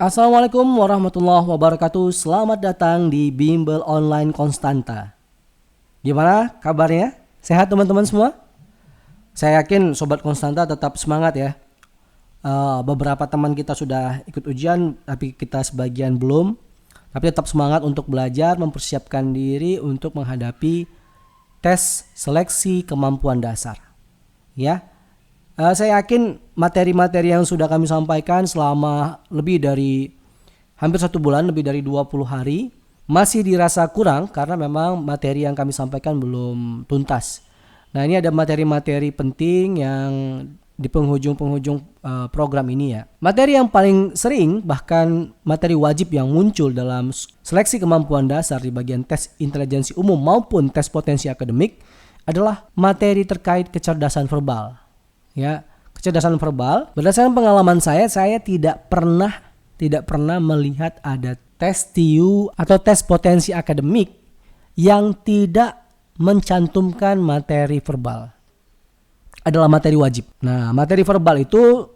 Assalamualaikum warahmatullahi wabarakatuh. Selamat datang di Bimbel Online Konstanta. Gimana kabarnya? Sehat teman-teman semua? Saya yakin Sobat Konstanta tetap semangat ya. Beberapa teman kita sudah ikut ujian, tapi kita sebagian belum. Tapi tetap semangat untuk belajar, mempersiapkan diri untuk menghadapi tes seleksi kemampuan dasar. Ya, saya yakin materi-materi yang sudah kami sampaikan selama lebih dari hampir 1 bulan, lebih dari 20 hari, masih dirasa kurang karena memang materi yang kami sampaikan belum tuntas. Nah, ini ada materi-materi penting yang di penghujung program ini ya. Materi yang paling sering, bahkan materi wajib yang muncul dalam seleksi kemampuan dasar di bagian tes intelijensi umum maupun tes potensi akademik adalah materi terkait kecerdasan verbal. Ya, kecerdasan verbal. Berdasarkan pengalaman saya tidak pernah melihat ada tes TIU atau tes potensi akademik yang tidak mencantumkan materi verbal. Adalah materi wajib. Nah, materi verbal itu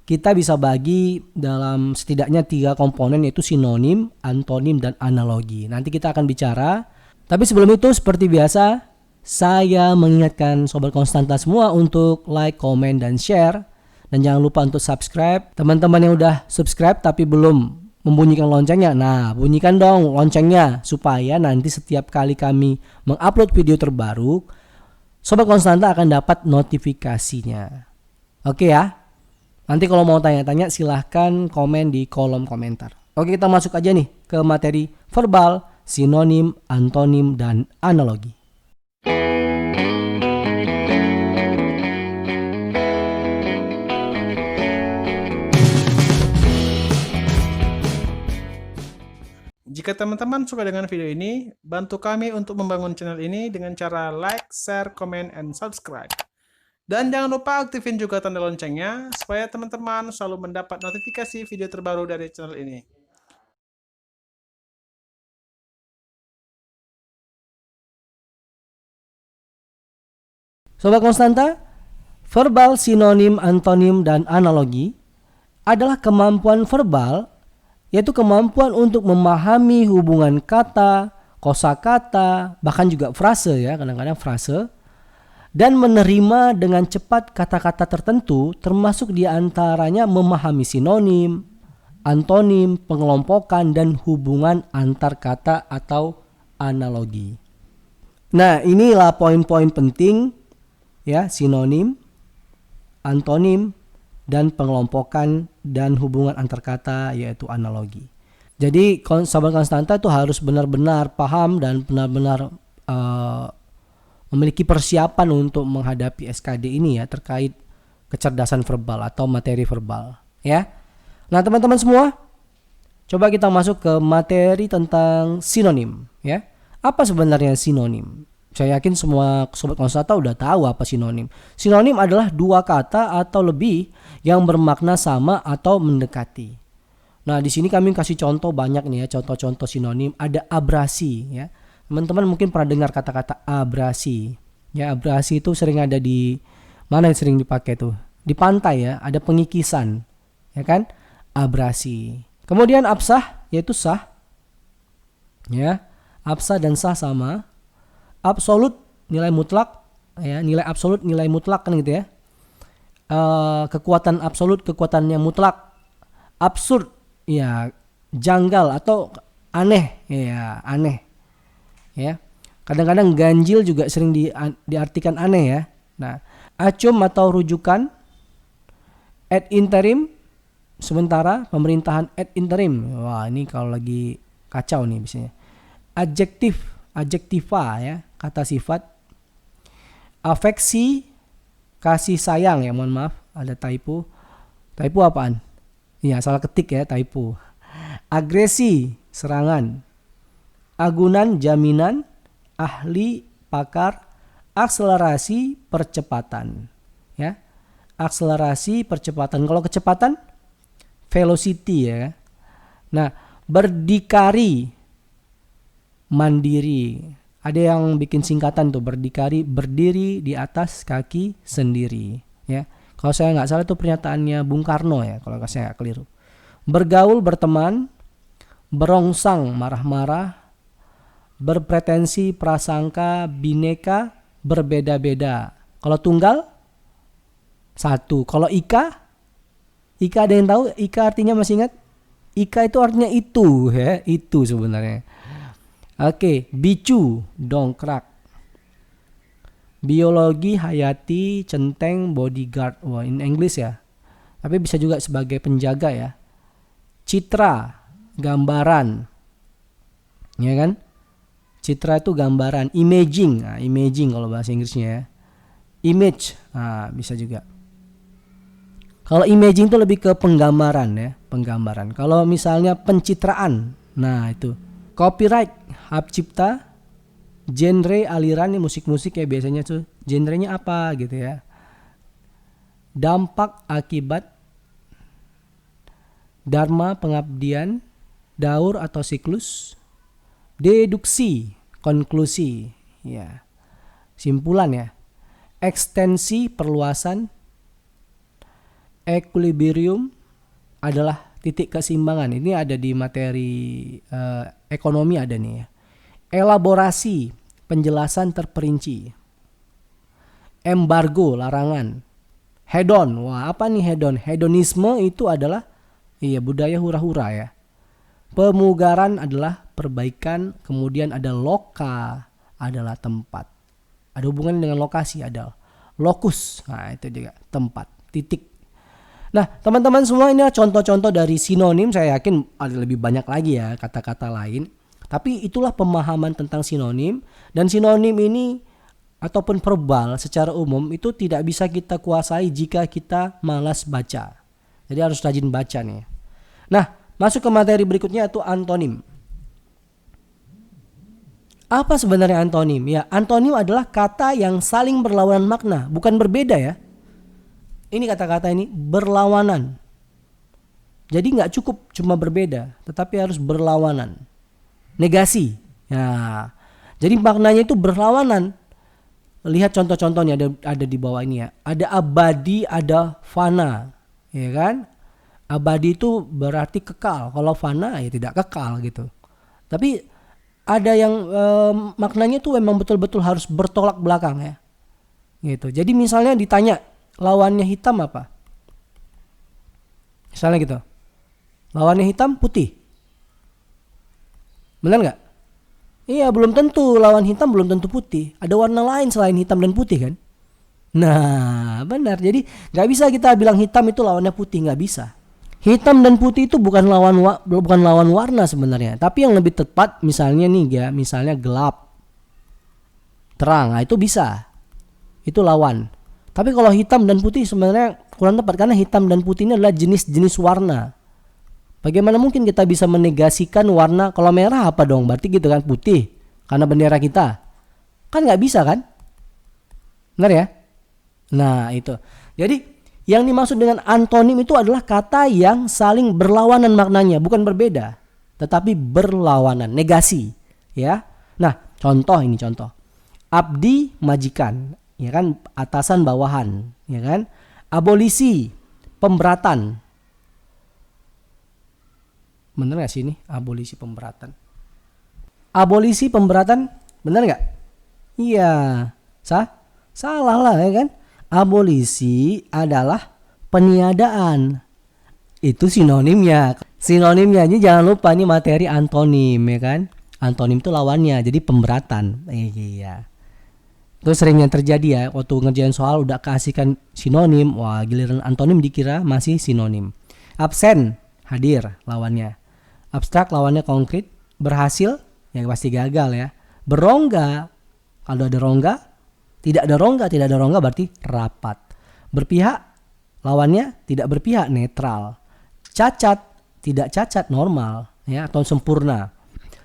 kita bisa bagi dalam setidaknya 3 komponen, yaitu sinonim, antonim, dan analogi. Nanti kita akan bicara. Tapi sebelum itu, seperti biasa, saya mengingatkan Sobat Konstanta semua untuk like, komen, dan share. Dan jangan lupa untuk subscribe. Teman-teman yang udah subscribe tapi belum membunyikan loncengnya, nah bunyikan dong loncengnya supaya nanti setiap kali kami mengupload video terbaru, Sobat Konstanta akan dapat notifikasinya. Oke ya. Nanti kalau mau tanya-tanya silahkan komen di kolom komentar. Oke, kita masuk aja nih ke materi verbal, sinonim, antonim, dan analogi. Jika teman-teman suka dengan video ini, bantu kami untuk membangun channel ini dengan cara like, share, comment, and subscribe. Dan jangan lupa aktifin juga tanda loncengnya, supaya teman-teman selalu mendapat notifikasi video terbaru dari channel ini. Sobat Konstanta, verbal, sinonim, antonim, dan analogi adalah kemampuan verbal, yaitu kemampuan untuk memahami hubungan kata, kosakata, bahkan juga frase ya, kadang-kadang frase, dan menerima dengan cepat kata-kata tertentu, termasuk diantaranya memahami sinonim, antonim, pengelompokan, dan hubungan antar kata atau analogi. Nah, inilah poin-poin penting ya, sinonim, antonim, dan pengelompokan dan hubungan antar kata, yaitu analogi. Jadi Sobat Konstanta itu harus benar-benar paham dan benar-benar memiliki persiapan untuk menghadapi SKD ini ya, terkait kecerdasan verbal atau materi verbal ya. Nah, teman-teman semua, coba kita masuk ke materi tentang sinonim ya. Apa sebenarnya sinonim? Saya yakin semua Sobat Konstanta udah tahu apa sinonim. Sinonim adalah 2 kata atau lebih yang bermakna sama atau mendekati. Nah, di sini kami kasih contoh banyak nih ya, contoh-contoh sinonim. Ada abrasi ya. Teman-teman mungkin pernah dengar kata-kata abrasi. Ya, abrasi itu sering ada di mana yang sering dipakai tuh? Di pantai ya, ada pengikisan. Ya kan? Abrasi. Kemudian absah yaitu sah. Ya. Absah dan sah sama. Absolut nilai mutlak ya, nilai absolut nilai mutlak kan gitu ya. Kekuatan absolut, kekuatan yang mutlak. Absurd ya, janggal atau aneh ya, aneh ya. Kadang-kadang ganjil juga sering diartikan aneh ya. Nah, acum atau rujukan, ad interim, sementara, pemerintahan ad interim. Wah, ini kalau lagi kacau nih biasanya. Adjektif, adjektiva ya, kata sifat. Afeksi, kasih sayang ya, mohon maaf ada typo. Typo apaan? Iya, salah ketik ya, typo. Agresi, serangan. Agunan, jaminan. Ahli, pakar. Akselerasi, percepatan ya. Akselerasi, percepatan. Kalau kecepatan, velocity ya. Nah, berdikari, mandiri. Ada yang bikin singkatan tuh, berdikari, berdiri di atas kaki sendiri ya. Kalau saya nggak salah itu pernyataannya Bung Karno ya, kalau saya nggak keliru. bergaul, berteman, berongsang, marah-marah, berpretensi, prasangka, bineka, berbeda-beda. Kalau tunggal, satu. Kalau ika ada yang tahu ika artinya, masih ingat? Ika itu artinya itu, ya, itu sebenarnya. Oke, bicu, dongkrak. Biologi, hayati, centeng, bodyguard. Wah, in English ya. Tapi bisa juga sebagai penjaga ya. Citra, gambaran. Ya kan? Citra itu gambaran. Imaging, nah, imaging kalau bahasa Inggrisnya ya. Image, nah, bisa juga. Kalau imaging itu lebih ke penggambaran ya, penggambaran. Kalau misalnya pencitraan, nah itu. Copyright, hak cipta. Genre, aliran nih, musik-musik ya biasanya tuh. Genrenya apa gitu ya. Dampak, akibat. Dharma, pengabdian. Daur atau siklus. Deduksi, konklusi, ya. Simpulan ya. Ekstensi, perluasan. Equilibrium adalah titik keseimbangan. Ini ada di materi ekonomi ada nih ya. Elaborasi, penjelasan terperinci. Embargo, larangan. Hedon, wah apa nih hedon? Hedonisme itu adalah budaya hura-hura ya. Pemugaran adalah perbaikan. Kemudian ada loka, adalah tempat. Ada hubungan dengan lokasi, ada lokus. Nah itu juga tempat, titik. Nah teman-teman semua, ini contoh-contoh dari sinonim. Saya yakin ada lebih banyak lagi ya kata-kata lain. Tapi itulah pemahaman tentang sinonim. Dan sinonim ini ataupun verbal secara umum itu tidak bisa kita kuasai jika kita malas baca. Jadi harus rajin baca nih. Nah masuk ke materi berikutnya, yaitu antonim. Apa sebenarnya antonim? Ya, antonim adalah kata yang saling berlawanan makna, bukan berbeda ya. Ini kata-kata ini berlawanan. Jadi nggak cukup cuma berbeda, tetapi harus berlawanan. Negasi. Ya. Jadi maknanya itu berlawanan. Lihat contoh-contohnya ada di bawah ini ya. Ada abadi, ada fana. Ya kan? Abadi itu berarti kekal. Kalau fana ya tidak kekal gitu. Tapi ada yang maknanya itu memang betul-betul harus bertolak belakang ya. Gitu. Jadi misalnya ditanya, lawannya hitam apa? Misalnya gitu. Lawannya hitam, putih. Benar nggak? Iya, belum tentu. Lawan hitam belum tentu putih. Ada warna lain selain hitam dan putih kan? Nah, benar. Jadi nggak bisa kita bilang hitam itu lawannya putih, nggak bisa. Hitam dan putih itu bukan lawan warna sebenarnya. Tapi yang lebih tepat misalnya nih ya, misalnya gelap, terang, nah itu bisa. Itu lawan. Tapi kalau hitam dan putih sebenarnya kurang tepat, karena hitam dan putih ini adalah jenis-jenis warna. Bagaimana mungkin kita bisa menegasikan warna? Kalau merah apa dong? Berarti gitu kan, putih. Karena bendera kita. Kan nggak bisa kan? Benar ya? Nah itu. Jadi yang dimaksud dengan antonim itu adalah kata yang saling berlawanan maknanya. Bukan berbeda. Tetapi berlawanan. Negasi. Ya. Nah contoh ini contoh. Abdi, majikan. Ya kan, atasan bawahan, ya kan? Abolisi, pemberatan. Bener gak sih ini abolisi pemberatan? Abolisi pemberatan, bener gak? Iya, salah lah ya kan? Abolisi adalah peniadaan. Itu sinonimnya. Sinonimnya ini jangan lupa, ini materi antonim ya kan? Antonim itu lawannya, jadi pemberatan. Iya. Itu sering yang terjadi ya, waktu ngerjain soal udah kasihkan sinonim, wah giliran antonim dikira masih sinonim. Absen, hadir lawannya. Abstrak lawannya konkret. Berhasil, ya pasti gagal ya. Berongga, kalau ada rongga, tidak ada rongga berarti rapat. Berpihak, lawannya tidak berpihak, netral. Cacat, tidak cacat, normal ya atau sempurna.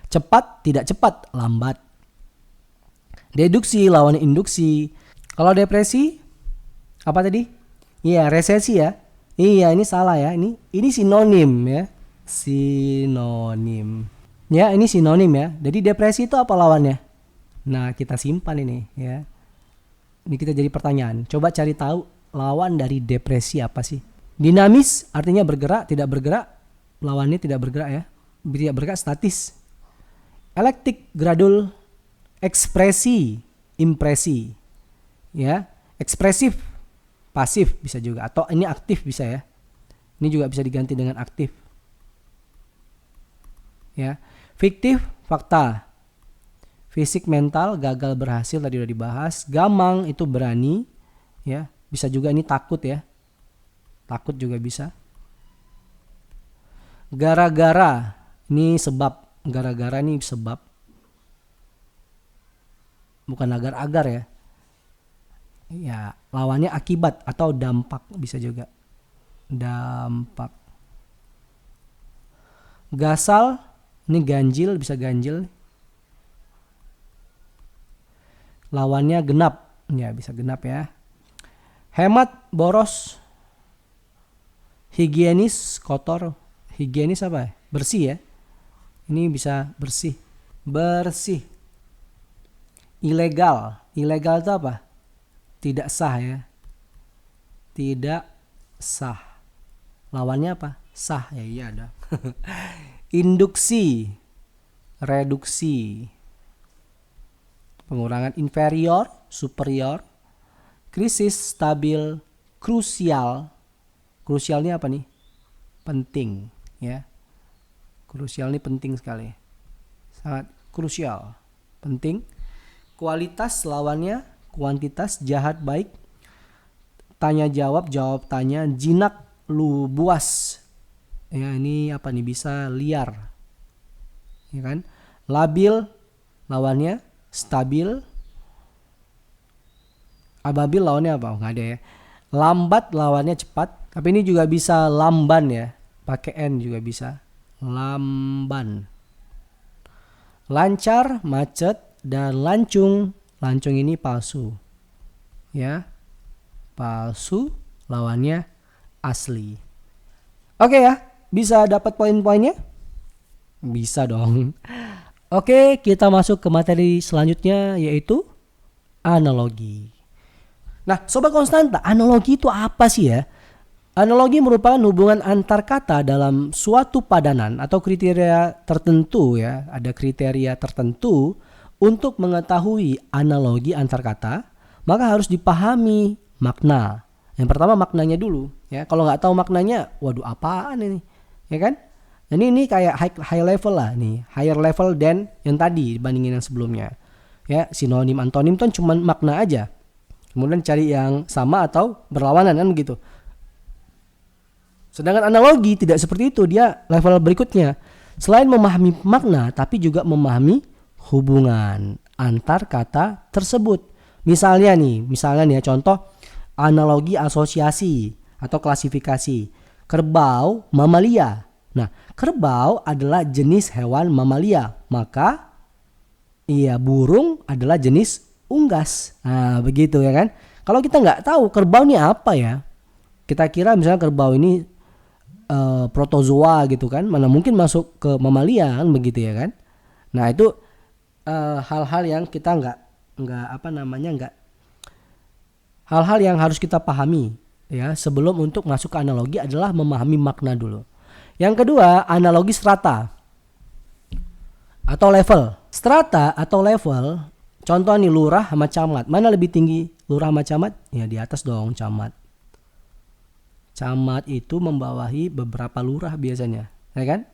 Cepat, tidak cepat, lambat. Deduksi lawannya induksi. Kalau depresi apa tadi? Iya, resesi ya. Iya, ini salah ya. Ini sinonim ya. Sinonim. Ya, ini sinonim ya. Jadi depresi itu apa lawannya? Nah, kita simpan ini ya. Ini kita jadi pertanyaan. Coba cari tahu lawan dari depresi apa sih? Dinamis artinya bergerak, tidak bergerak. lawannya tidak bergerak ya. Tidak bergerak, statis. Elektrik, gradul, ekspresi, impresi. Ya, ekspresif, pasif bisa juga, atau ini aktif bisa ya. Ini juga bisa diganti dengan aktif. Ya, fiktif, fakta. Fisik, mental, gagal, berhasil tadi udah dibahas. Gamang itu berani, ya. Bisa juga ini takut ya. Takut juga bisa. Gara-gara, ini sebab. Gara-gara ini sebab. Bukan agar-agar ya. Ya, lawannya akibat atau dampak bisa juga. Dampak. Gasal, ini ganjil, bisa ganjil. Lawannya genap, ya bisa genap ya. Hemat, boros. Higienis, kotor. Higienis apa? Bersih ya. Ini bisa bersih. Bersih. Ilegal. Ilegal itu apa? Tidak sah ya. Tidak sah. Lawannya apa? Sah ya, iya ada. Induksi, reduksi, pengurangan, inferior, superior, krisis, stabil, krusial. Krusial ini apa nih? Penting ya. Krusial ini penting sekali. Sangat krusial, penting. Kualitas lawannya kuantitas, jahat, baik. Tanya jawab, jawab tanya, jinak, lu buas. Ya, ini apa nih? Bisa liar. Ya kan? Labil lawannya stabil. Ababil lawannya apa? Nggak ada ya. Lambat lawannya cepat. Tapi ini juga bisa lamban ya. Pakai N juga bisa. Lamban. Lancar, macet, dan lancung. Lancung ini palsu. Ya. Palsu lawannya asli. Oke ya. Bisa dapat poin-poinnya? Bisa dong. Oke, kita masuk ke materi selanjutnya, yaitu analogi. Nah, Sobat Konstanta, analogi itu apa sih ya? Analogi merupakan hubungan antar kata dalam suatu padanan atau kriteria tertentu ya. Ada kriteria tertentu untuk mengetahui analogi antar kata, maka harus dipahami makna. Yang pertama maknanya dulu ya. Kalau nggak tahu maknanya, waduh apaan ini? Ya kan? Ini kayak high level lah nih, higher level than yang tadi dibandingin yang sebelumnya. Ya, sinonim, antonim kan cuma makna aja. Kemudian cari yang sama atau berlawanan kan begitu. Sedangkan analogi tidak seperti itu, dia level berikutnya. Selain memahami makna, tapi juga memahami hubungan antar kata tersebut. Misalnya nih ya contoh analogi asosiasi atau klasifikasi. Kerbau, mamalia. Nah, kerbau adalah jenis hewan mamalia. Maka burung adalah jenis unggas. Nah, begitu ya kan. Kalau kita nggak tahu kerbau ini apa ya, kita kira misalnya kerbau ini protozoa gitu kan, mana mungkin masuk ke mamalia kan begitu ya kan. Nah, itu hal-hal yang kita hal-hal yang harus kita pahami ya sebelum untuk masuk ke analogi adalah memahami makna dulu. Yang kedua, analogi strata atau level. Strata atau level, contoh nih lurah sama camat. Mana lebih tinggi, lurah sama camat? Ya di atas dong camat. Camat itu membawahi beberapa lurah biasanya, ya kan?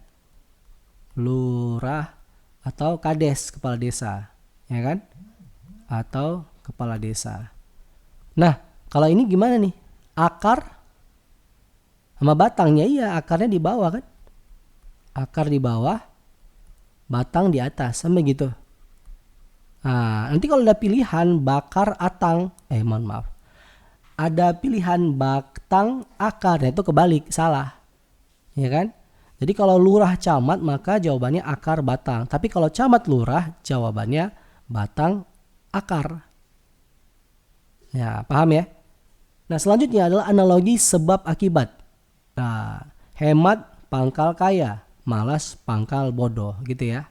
Lurah atau kades, kepala desa, ya kan? Atau kepala desa. Nah, kalau ini gimana nih? Akar sama batangnya, iya akarnya di bawah kan? Akar di bawah, batang di atas, sama gitu. Nah, nanti kalau ada pilihan bakar atang, ada pilihan batang akar, itu kebalik, salah. Ya kan? Jadi kalau lurah camat maka jawabannya akar batang. Tapi kalau camat lurah jawabannya batang akar. Ya, paham ya? Nah, selanjutnya adalah analogi sebab akibat. Nah, hemat pangkal kaya, malas pangkal bodoh gitu ya.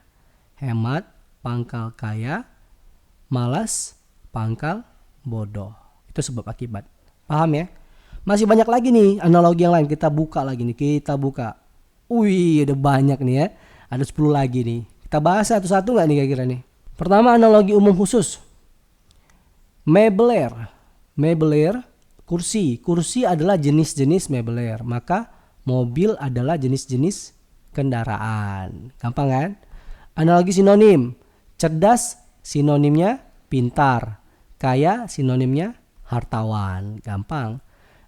Hemat pangkal kaya, malas pangkal bodoh. Itu sebab akibat. Paham ya? Masih banyak lagi nih analogi yang lain. Kita buka lagi nih. Kita buka. Wih, ada banyak nih ya. Ada 10 lagi nih. Kita bahas satu-satu nggak nih kira-kira nih? Pertama, analogi umum khusus. Meubiler. Meubiler, kursi. Kursi adalah jenis-jenis meubiler. Maka mobil adalah jenis-jenis kendaraan. Gampang kan? Analogi sinonim. Cerdas sinonimnya pintar. Kaya sinonimnya hartawan. Gampang.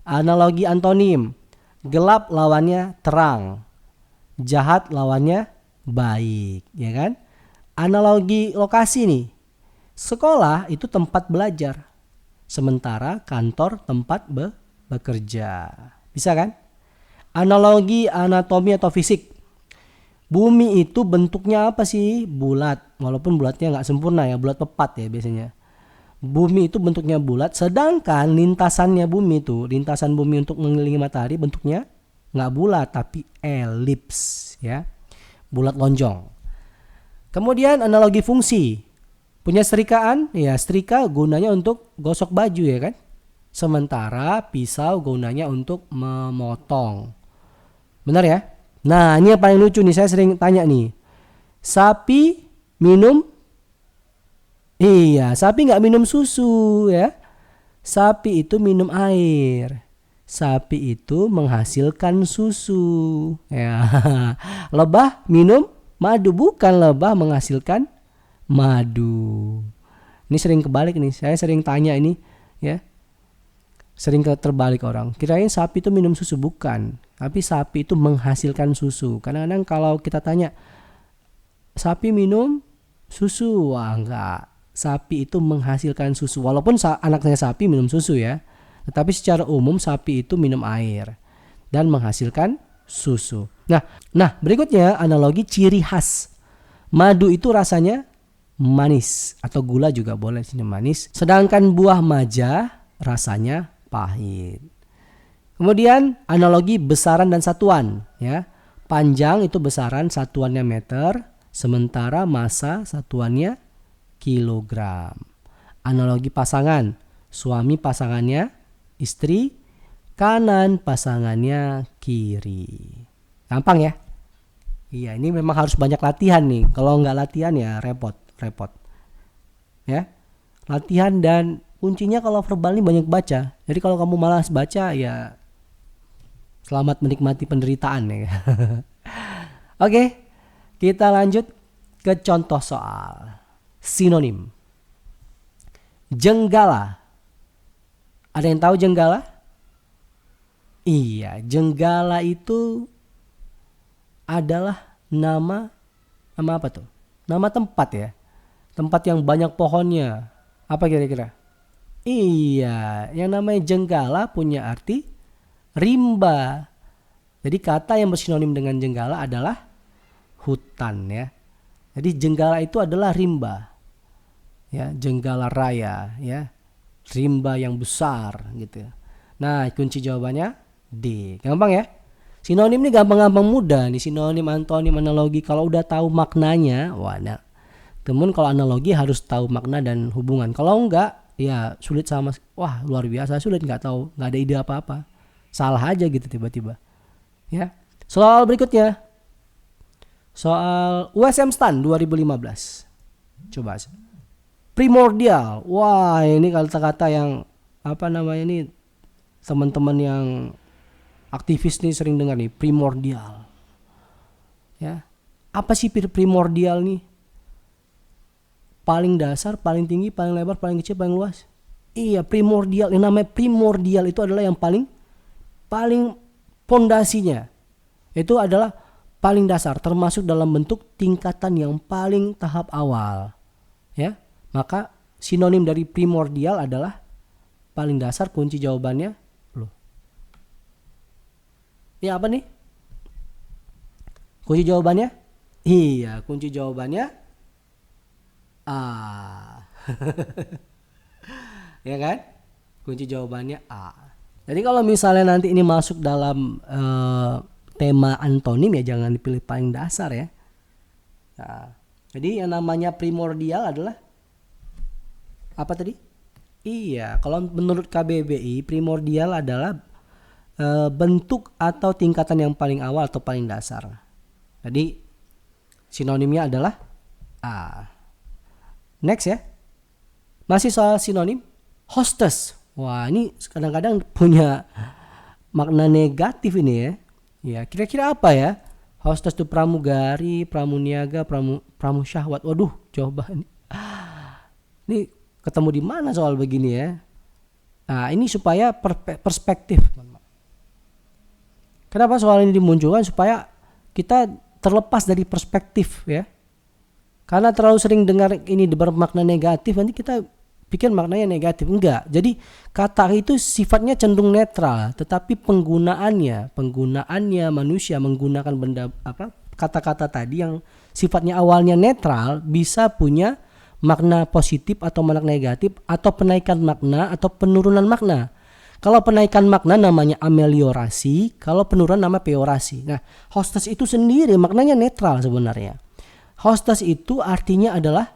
Analogi antonim. Gelap lawannya terang. Jahat lawannya baik, ya kan? Analogi lokasi nih. Sekolah itu tempat belajar. Sementara kantor tempat bekerja. Bisa kan? Analogi anatomi atau fisik. Bumi itu bentuknya apa sih? Bulat. Walaupun bulatnya nggak sempurna ya, bulat pepat ya biasanya. Bumi itu bentuknya bulat, sedangkan lintasannya bumi itu, lintasan bumi untuk mengelilingi matahari bentuknya nggak bulat tapi elips ya, bulat lonjong. Kemudian analogi fungsi. Punya setrikaan, ya setrika gunanya untuk gosok baju ya kan. Sementara pisau gunanya untuk memotong. Benar ya? Nah ini yang paling lucu nih, saya sering tanya nih. Sapi minum? Iya, sapi nggak minum susu ya. Sapi itu minum air. Sapi itu menghasilkan susu. Ya. Lebah minum madu, bukan lebah menghasilkan madu. Ini sering kebalik nih. Saya sering tanya ini ya. Sering terbalik orang. Kirain sapi itu minum susu, bukan. Tapi sapi itu menghasilkan susu. Kadang-kadang kalau kita tanya sapi minum susu, wah enggak. Sapi itu menghasilkan susu. Walaupun anaknya sapi minum susu ya. Tetapi secara umum sapi itu minum air dan menghasilkan susu. Nah, berikutnya analogi ciri khas. Madu itu rasanya manis atau gula juga boleh sini manis. Sedangkan buah maja rasanya pahit. Kemudian analogi besaran dan satuan ya. Panjang itu besaran satuannya meter, sementara massa satuannya kilogram. Analogi pasangan. Suami pasangannya istri, kanan pasangannya kiri. Gampang ya? Iya, ini memang harus banyak latihan nih. Kalau nggak latihan ya repot. Ya. Latihan dan kuncinya kalau verbal ini banyak baca. Jadi kalau kamu malas baca ya selamat menikmati penderitaan ya. Oke, kita lanjut ke contoh soal. Sinonim. Jenggala. Ada yang tahu jenggala? Iya, jenggala itu adalah nama apa tuh? Nama tempat ya. Tempat yang banyak pohonnya. Apa kira-kira? Iya, yang namanya jenggala punya arti rimba. Jadi kata yang bersinonim dengan jenggala adalah hutan ya. Jadi jenggala itu adalah rimba. Ya, jenggala raya ya. Rimba yang besar gitu. Nah, kunci jawabannya D. Gampang ya? Sinonim ini gampang-gampang mudah nih, sinonim, antonim, analogi. Kalau udah tahu maknanya, wah nah. Temen kalau analogi harus tahu makna dan hubungan. Kalau enggak, ya sulit sama. Wah, luar biasa sulit, nggak tahu, nggak ada ide apa-apa. Salah aja gitu tiba-tiba. Ya. Soal berikutnya. Soal USM STAN 2015. Coba. Primordial. Wah, ini kata-kata yang apa namanya ini, teman-teman yang aktivis nih sering dengar nih, primordial. Ya. Apa sih primordial nih? Paling dasar, paling tinggi, paling lebar, paling kecil, paling luas. Iya, primordial. Yang namanya primordial itu adalah yang paling pondasinya. Itu adalah paling dasar, termasuk dalam bentuk tingkatan yang paling tahap awal. Ya. Maka sinonim dari primordial adalah paling dasar. Kunci jawabannya loh. Ya apa nih? Kunci jawabannya? Iya, kunci jawabannya A. Ya kan? Kunci jawabannya A. Jadi kalau misalnya nanti ini masuk dalam tema antonim ya jangan dipilih paling dasar ya. Nah, jadi yang namanya primordial adalah apa tadi? Iya, kalau menurut KBBI primordial adalah bentuk atau tingkatan yang paling awal atau paling dasar. Jadi sinonimnya adalah A. Next ya. Masih soal sinonim. Hostess. Wah, ini kadang-kadang punya makna negatif ini ya. Ya, kira-kira apa ya? Hostess itu pramugari, pramuniaga, pramusyahwat. Waduh, coba ini. Ini ketemu di mana soal begini ya? Nah, ini supaya perspektif. Kenapa soal ini dimunculkan? Supaya kita terlepas dari perspektif ya. Karena terlalu sering dengar ini bermakna negatif, nanti kita pikir maknanya negatif. Enggak. Jadi kata itu sifatnya cenderung netral, tetapi penggunaannya manusia menggunakan kata-kata tadi yang sifatnya awalnya netral bisa punya makna positif atau makna negatif, atau penaikan makna atau penurunan makna. Kalau penaikan makna namanya ameliorasi, kalau penurunan nama peorasi. Nah, hostess itu sendiri maknanya netral sebenarnya. Hostess itu artinya adalah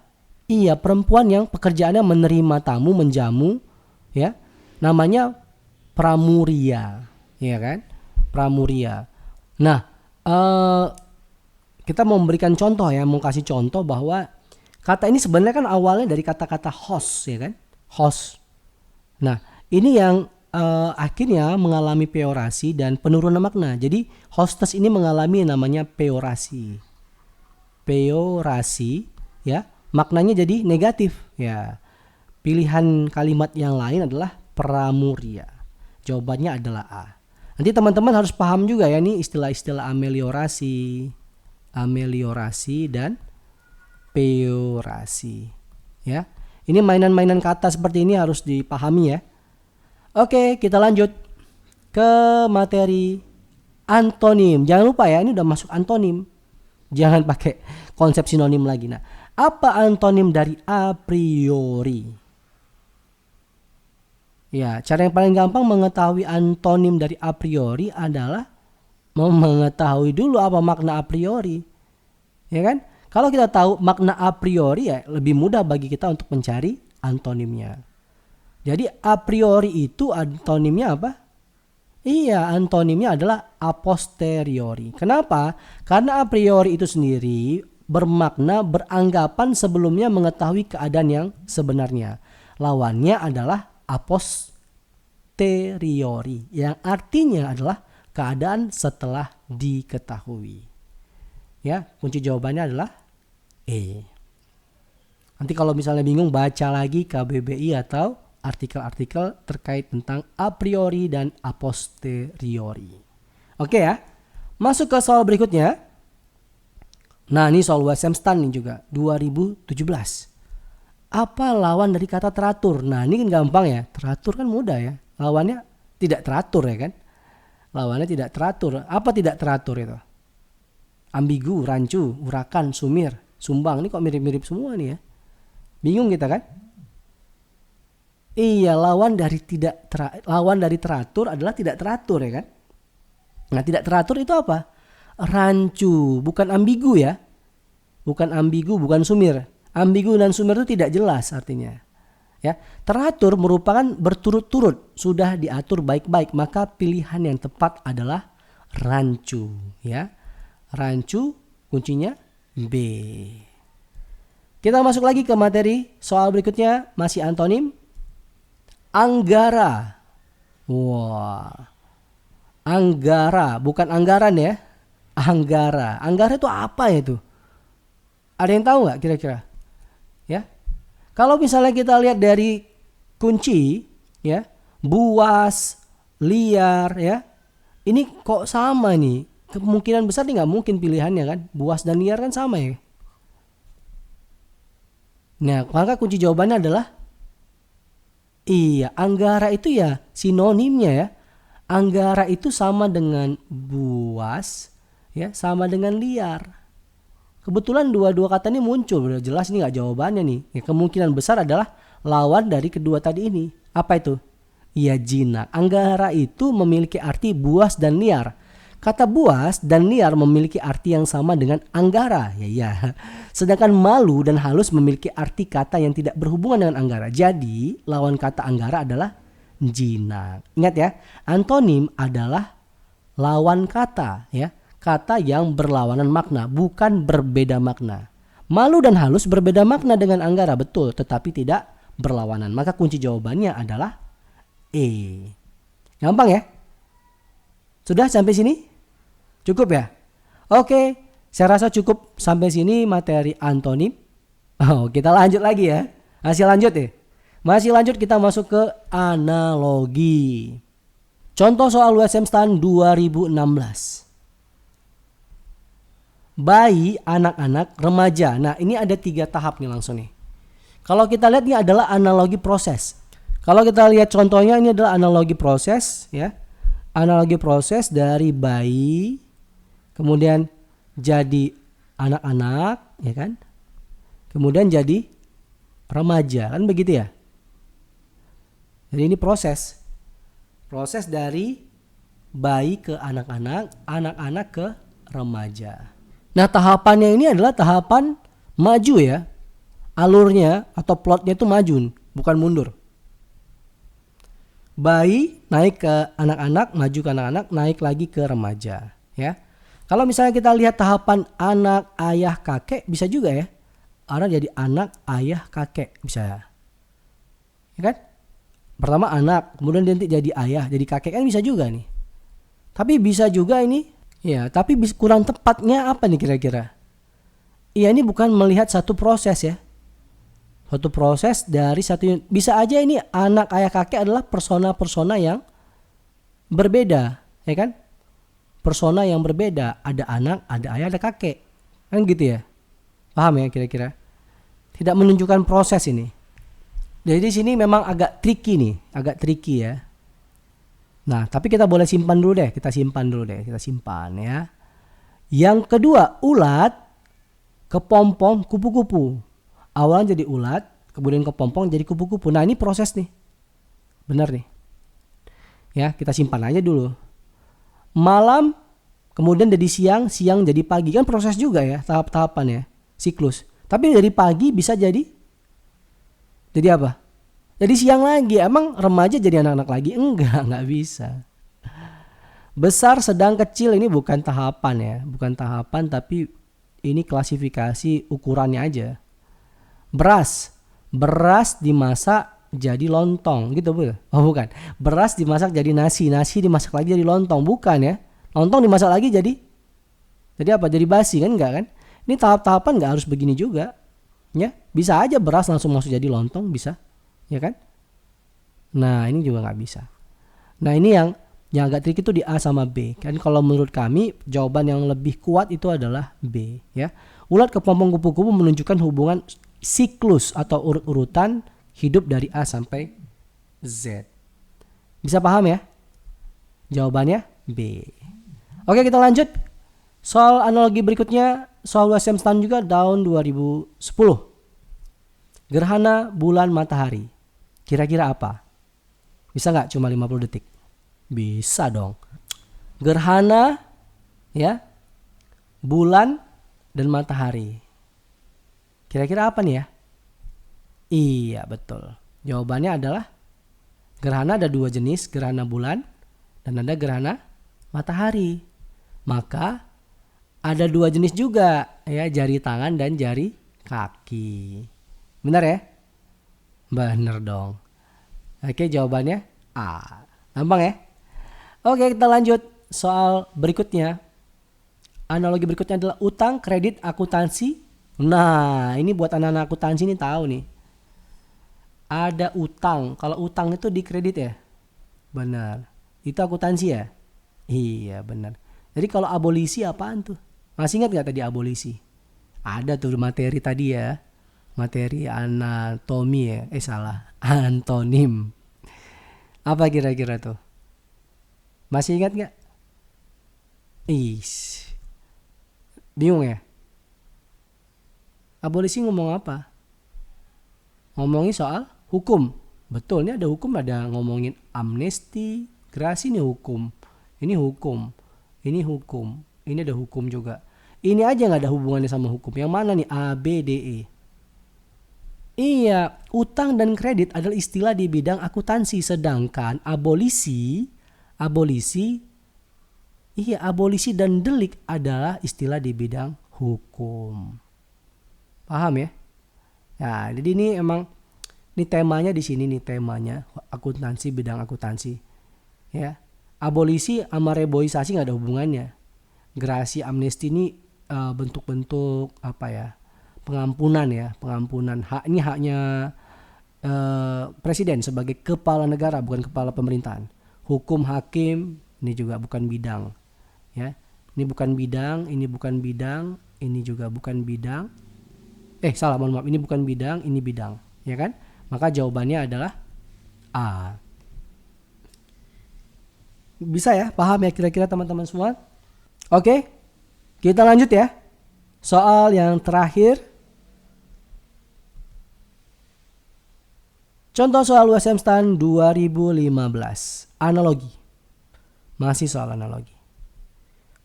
perempuan yang pekerjaannya menerima tamu, menjamu, ya. Namanya pramuria, ya kan? Pramuria. Nah, kita mau memberikan contoh ya, mau kasih contoh bahwa kata ini sebenarnya kan awalnya dari kata-kata host, ya kan? Host. Nah, ini yang akhirnya mengalami peorasi dan penurunan makna. Jadi hostess ini mengalami namanya peorasi. Peorasi, ya. Maknanya jadi negatif ya. Pilihan kalimat yang lain adalah pramuria. Jawabannya adalah A. Nanti teman-teman harus paham juga ya nih istilah-istilah ameliorasi dan peorasi ya. Ini mainan-mainan kata seperti ini harus dipahami ya. Oke, kita lanjut ke materi antonim. Jangan lupa ya, ini udah masuk antonim. Jangan pakai konsep sinonim lagi. Nah, apa antonim dari a priori? Ya, cara yang paling gampang mengetahui antonim dari a priori adalah mengetahui dulu apa makna a priori. Ya kan? Kalau kita tahu makna a priori ya lebih mudah bagi kita untuk mencari antonimnya. Jadi a priori itu antonimnya apa? Iya, antonimnya adalah a posteriori. Kenapa? Karena a priori itu sendiri bermakna beranggapan sebelumnya mengetahui keadaan yang sebenarnya. Lawannya adalah a posteriori, yang artinya adalah keadaan setelah diketahui. Ya, kunci jawabannya adalah E. Nanti kalau misalnya bingung, baca lagi KBBI atau artikel-artikel terkait tentang a priori dan a posteriori. Oke ya, masuk ke soal berikutnya. Nah, ini soal Wesenstein nih juga 2017. Apa lawan dari kata teratur? Nah, ini kan gampang ya. Teratur kan mudah ya. Lawannya tidak teratur ya kan? Lawannya tidak teratur. Apa tidak teratur itu? Ambigu, rancu, urakan, sumir, sumbang. Ini kok mirip-mirip semua nih ya. Bingung kita kan? Iya, lawan dari teratur adalah tidak teratur ya kan? Nah, tidak teratur itu apa? Rancu, bukan ambigu ya. Bukan ambigu, bukan sumir. Ambigu dan sumir itu tidak jelas artinya. Ya, teratur merupakan berturut-turut, sudah diatur baik-baik, maka pilihan yang tepat adalah rancu ya. Rancu kuncinya B. Kita masuk lagi ke materi soal berikutnya, masih antonim. Anggara. Wah. Anggara, bukan anggaran ya. Anggara. Anggara itu apa itu? Ada yang tahu nggak kira-kira? Ya. Kalau misalnya kita lihat dari kunci, ya, buas, liar, ya, ini kok sama nih? Kemungkinan besar nih nggak mungkin pilihannya kan? Buas dan liar kan sama ya. Nah, maka kunci jawabannya adalah iya, anggara itu ya sinonimnya ya. Anggara itu sama dengan buas, ya, sama dengan liar. Kebetulan dua-dua kata ini muncul, udah jelas ini nggak jawabannya nih. Ya, kemungkinan besar adalah lawan dari kedua tadi ini. Apa itu? Iya, jinak. Anggara itu memiliki arti buas dan liar. Kata buas dan liar memiliki arti yang sama dengan anggara. Ya. Sedangkan malu dan halus memiliki arti kata yang tidak berhubungan dengan anggara. Jadi lawan kata anggara adalah jinak. Ingat ya, antonim adalah lawan kata ya. Kata yang berlawanan makna, bukan berbeda makna. Malu dan halus berbeda makna dengan anggara, betul, tetapi tidak berlawanan. Maka kunci jawabannya adalah E. Gampang ya? Sudah sampai sini? Cukup ya? Oke, saya rasa cukup sampai sini materi antonim. Oh, kita lanjut lagi ya. Masih lanjut ya? Masih lanjut, kita masuk ke analogi. Contoh soal USM STAN 2016. Bayi, anak-anak, remaja. Nah, ini ada 3 tahap nih langsung nih. Kalau kita lihat ini adalah analogi proses. Kalau kita lihat contohnya, ini adalah analogi proses ya. Analogi proses dari bayi, kemudian jadi anak-anak, ya kan? Kemudian jadi remaja, kan begitu ya? Jadi ini proses. Proses dari bayi ke anak-anak, anak-anak ke remaja. Nah, tahapannya ini adalah tahapan maju ya. Alurnya atau plotnya itu maju, bukan mundur. Bayi naik ke anak-anak, maju ke anak-anak, naik lagi ke remaja ya. Kalau misalnya kita lihat tahapan anak, ayah, kakek, bisa juga ya. Orang jadi anak, ayah, kakek, bisa ya kan? Pertama anak, kemudian nanti jadi ayah, jadi kakek, kan bisa juga nih. Tapi bisa juga ini ya, tapi kurang tepatnya apa nih kira-kira? Iya, ini bukan melihat satu proses ya. Satu proses dari satu, bisa aja ini anak, ayah, kakek adalah persona-persona yang berbeda, ya kan? Persona yang berbeda, ada anak, ada ayah, ada kakek, kan gitu ya? Paham ya kira-kira? Tidak menunjukkan proses ini. Jadi di sini memang agak tricky nih, agak tricky ya. Nah, tapi kita boleh simpan dulu deh, kita simpan ya. Yang kedua, ulat, kepompong, kupu-kupu. Awalnya jadi ulat, kemudian kepompong jadi kupu-kupu. Nah, ini proses nih. Benar nih. Ya, kita simpan aja dulu. Malam, kemudian jadi siang, siang jadi pagi. Kan proses juga ya, tahap-tahapan ya, siklus. Tapi dari pagi bisa jadi apa? Jadi siang lagi. Emang remaja jadi anak-anak lagi? Enggak bisa. Besar, sedang, kecil ini bukan tahapan ya. Bukan tahapan, tapi ini klasifikasi ukurannya aja. Beras dimasak jadi lontong gitu bu? Oh bukan. Beras dimasak jadi nasi dimasak lagi jadi lontong, bukan ya? Lontong dimasak lagi jadi apa? Jadi basi kan? Enggak kan? Ini tahap-tahapan nggak harus begini juga, ya? Bisa aja beras langsung masuk jadi lontong, bisa, ya kan? Nah ini juga nggak bisa. Nah ini yang agak trik itu di A sama B. Kan kalau menurut kami jawaban yang lebih kuat itu adalah B, ya. Ulat, kepompong, kupu-kupu menunjukkan hubungan siklus atau urut-urutan hidup dari A sampai Z. Bisa paham ya? Jawabannya B. Oke, kita lanjut. Soal analogi berikutnya, soal USM STAN juga tahun 2010. Gerhana bulan matahari. Kira-kira apa? Bisa nggak cuma 50 detik? Bisa dong. Gerhana ya, bulan dan matahari. Kira-kira apa nih ya? Iya betul. Jawabannya adalah gerhana ada 2 jenis, gerhana bulan dan ada gerhana matahari. Maka ada 2 jenis juga ya, jari tangan dan jari kaki. Benar ya? Benar dong. Oke, jawabannya A. Gampang ya? Oke, kita lanjut soal berikutnya. Analogi berikutnya adalah utang, kredit, akuntansi. Nah, ini buat anak-anak akuntansi ini tahu nih. Ada utang. Kalau utang itu di kredit ya? Benar. Itu akuntansi ya? Iya, benar. Jadi kalau abolisi apaan tuh? Masih ingat gak tadi abolisi? Ada tuh materi tadi ya. Materi anatomi ya. Salah. Antonim. Apa kira-kira tuh? Masih ingat gak? Bingung ya? Abolisi ngomong apa? Ngomongin soal hukum. Betul, ini ada hukum, ada ngomongin amnesti, gerasi, ini hukum. Ini hukum. Ini hukum. Ini ada hukum juga. Ini aja gak ada hubungannya sama hukum. Yang mana nih? A, B, D, E. Iya, utang dan kredit adalah istilah di bidang akuntansi, sedangkan abolisi dan delik adalah istilah di bidang hukum. Paham ya? Nah, jadi ini temanya di sini nih, temanya akuntansi, bidang akuntansi. Ya. Abolisi sama reboisasi nggak ada hubungannya. Gerasi, amnesti ini bentuk-bentuk apa ya? Pengampunan ya, pengampunan hak, ini haknya presiden sebagai kepala negara, bukan kepala pemerintahan. Hukum, hakim ini juga bukan bidang, ya. Ini bukan bidang, ini bukan bidang, ini juga bukan bidang. Mohon maaf, ini bukan bidang, ini bidang, ya kan? Maka jawabannya adalah A. Bisa ya, paham ya kira-kira teman-teman semua? Oke, kita lanjut ya. Soal yang terakhir. Contoh soal USM STAN 2015. Analogi. Masih soal analogi.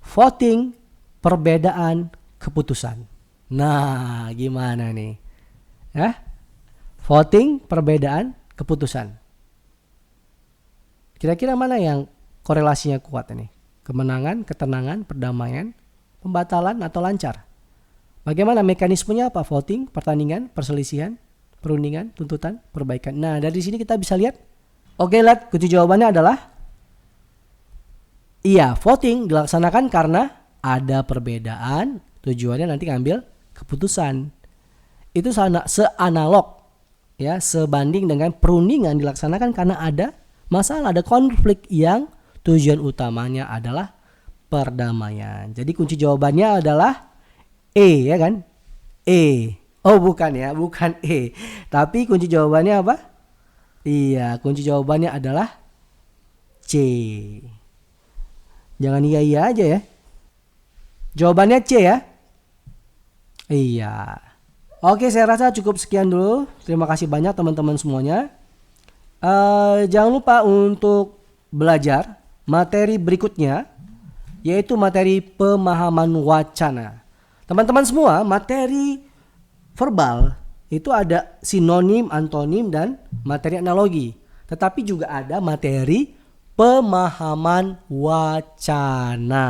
Voting, perbedaan, keputusan. Nah, gimana nih? Ya? Voting, perbedaan, keputusan. Kira-kira mana yang korelasinya kuat ini? Kemenangan, ketenangan, perdamaian, pembatalan, atau lancar? Bagaimana mekanismenya apa? Voting, pertandingan, perselisihan, perundingan, tuntutan, perbaikan. Nah, dari sini kita bisa lihat. Oke, lihat kunci jawabannya adalah iya, voting dilaksanakan karena ada perbedaan, tujuannya nanti ngambil keputusan. Itu seanalog ya, sebanding dengan perundingan dilaksanakan karena ada masalah, ada konflik yang tujuan utamanya adalah perdamaian. Jadi kunci jawabannya adalah E, ya kan? E. Oh, bukan ya, bukan E. Tapi kunci jawabannya apa? Iya, kunci jawabannya adalah C. Jangan iya aja ya. Jawabannya C ya. Iya. Oke, saya rasa cukup sekian dulu. Terima kasih banyak teman-teman semuanya. Jangan lupa untuk belajar materi berikutnya, yaitu materi pemahaman wacana. Teman-teman semua, materi verbal itu ada sinonim, antonim, dan materi analogi. Tetapi juga ada materi pemahaman wacana.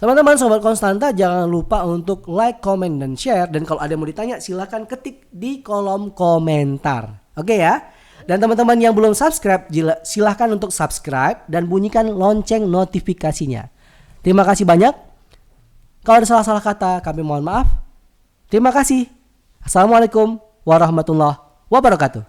Teman-teman Sobat Konstanta, jangan lupa untuk like, comment, dan share. Dan kalau ada yang mau ditanya, silahkan ketik di kolom komentar. Oke ya? Dan teman-teman yang belum subscribe, silahkan untuk subscribe dan bunyikan lonceng notifikasinya. Terima kasih banyak. Kalau ada salah-salah kata, kami mohon maaf. Terima kasih. Assalamualaikum warahmatullahi wabarakatuh.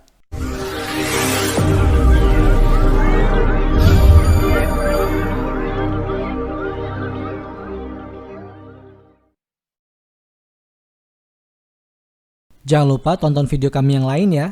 Jangan lupa tonton video kami yang lain ya.